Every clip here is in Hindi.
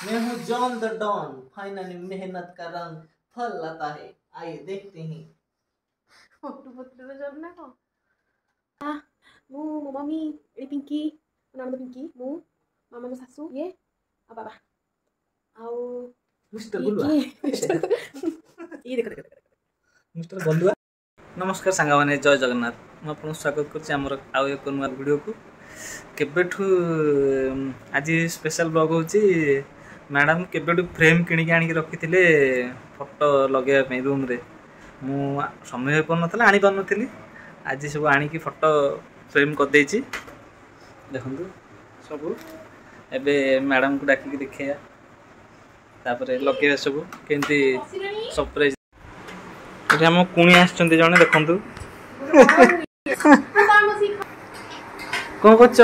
मैं हूँ जॉन द डॉन। फाइनली मेहनत का रंग फल लाता है। आइए देखते हैं। मो मम्मी ए पिंकी नाम तो पिंकी मो मामा मो सासू ये आ बाबा आओ मिस्टर ये गुलुआ ये देखो मिस्टर गुलुआ। नमस्कार सांगमाने, जय जगन्नाथ। मैं आपको स्वागत करछि हमर आउ एक नुआ वीडियो को। केबेठु आज स्पेशल ब्लॉग होछि। मैडम केबेठु फ्रेम किणी के आनी के रखिथिले फोटो लगेया पे रूम रे। मु समय पर नथला आनी पर नथली। आज सब आनी की फोटो फ्रेम कर देछि। देखंतु सब एबे मैडम को डाकी के देखिया, तापर लगेया सब केंती सरप्राइज। एठी हम कुणी आछंती जने देखंतु। कौन करछ?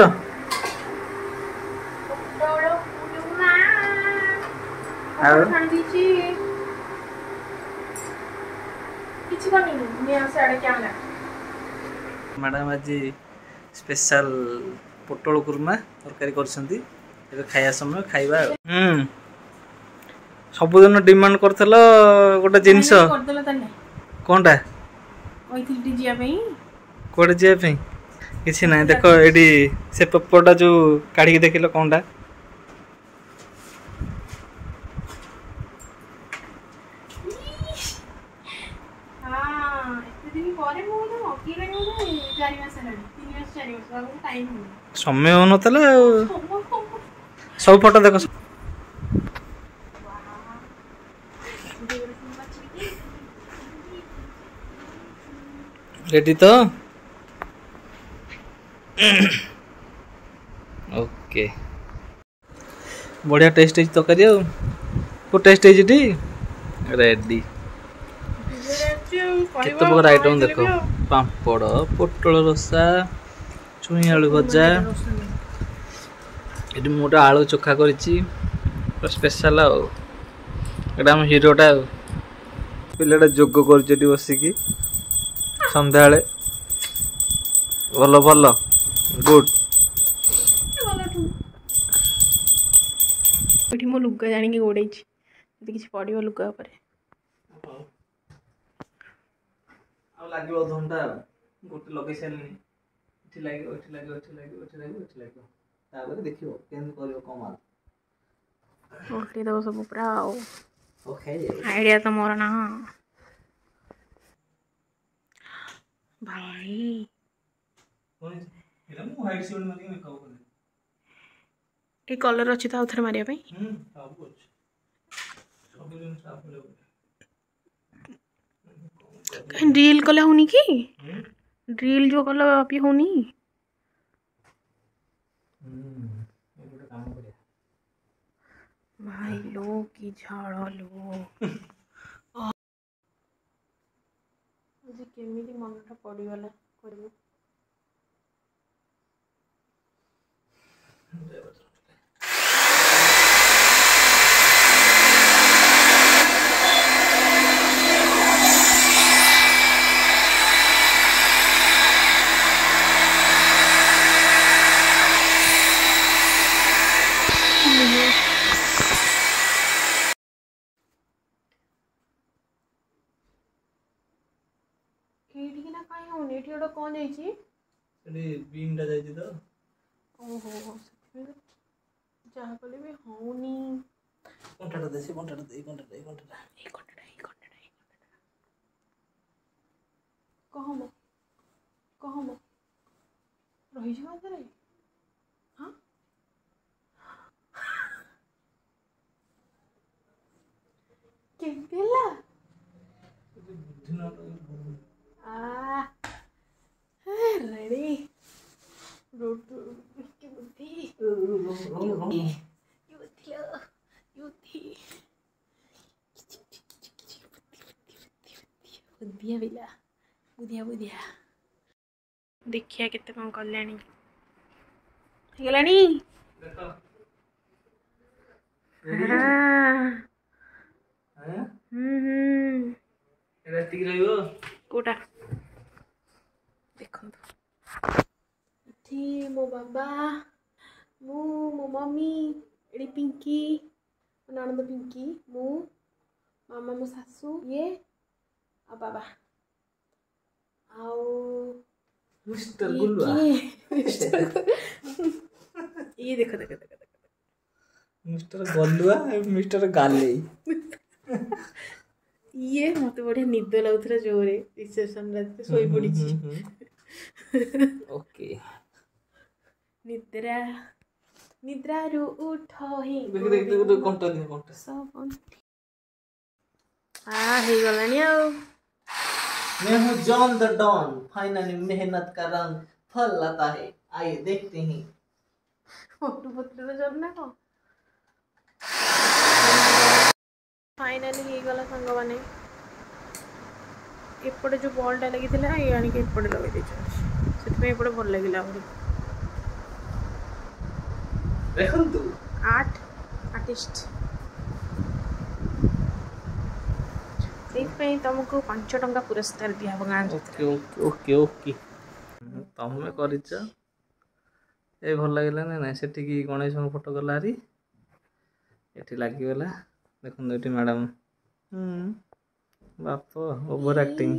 मैडम आज स्पेशल पोटल कुर्मा तरकारी करछंती। एबे खाया समय खाइबा। सबुदिन डिमांड करथल गोटे जिंस कोनटा ओइथिलटी जिया पई कोडे जे पे किछि नै। देखो एडी से पेपरटा जो काढी के देखिलो कोनटा समय हो नथला। सब फोटो देखो रेडी तो ओके। बढ़िया टेस्ट तो करियो। को टेस्ट है जी रेडी। केते प्रकार आइटम देखो, पापड़, पोटल रसा, छुई आलू भजा। एटी मोटा आलू चोखा करिछि स्पेशल। एटा हम हीरोटा पिलेटा जोग करछटी बसिकी संध्या भल भल गुड। एठी मो लुगा जानी के गोड़ै छी किछ पडियो लुगा ऊपर आ लागियो घंटा गोटे लगे सेलनी इठी लागियो इठी लागियो इठी लागियो इठी लागियो इठी लागियो तापर देखियो केन करियो कमाल ओल्टी दो सब पूरा ओके। आइडिया तो मोर ना भाई कोन एला मु हाइट सेवन मारी मेकअप कर ए कलर अछि त उथर मारिया पई सब कुछ सब दिन साफ ले ड्रिल कला होनी की ड्रिल जो कला अभी होनी काम करिया भाई लो की झाड़ लो आज केमिति मनटा पड़ीगला करबो। एठी ना काई होनी एठी ओडो कोन जाई छी एडी बीम डा जाई छी तो ओहो जहाँ कले भी होनी कोंटाटा देसी कोंटाटा दे कोंटाटा कहम रही छी बात रे। हां के बेला आ रेडी रोड की बुद्धि बुद्धिया देखिया केते कौन कल्याणी गलानी देखो एरा टिक रहइबो कोटा देखो इठी मो बाबा मो मम्मी एडी पिंकी ननद पिंकी मु मामा मो सासू ये आ बाबा आओ मिस्टर ये गुल्लुआ किए ये देखो देखो देखो मिस्टर गलुआ मिस्टर गाले ये मत बढ़िया निद लगुला जोरे रिसेप्शन रात सोई पड़ी ओके निद्रा निद्रा रु उठ ही देख देख देख घंटा दिन घंटा सब हे गलानी आउ मैं हूँ जॉन द डॉन फाइनली मेहनत का रंग फल लाता है आइए देखते हैं फोटो पत्र जब ना को फाइनली हे गला संग माने एपटे जो बॉलटा लगी थिला ये आनी के एपटे लगे दे सेट में एपटे भल लागिला हमरे देखंतु आर्टिस्ट से तुमको 5 टंका पुरस्कार दिया गाँ ओके ओके ओके ओके तमे करिच ए भल लागिला ना सेठी की गणेश फोटो गला हरी एठी लागी गला देखो एठी मैडम बाप ओवर एक्टिंग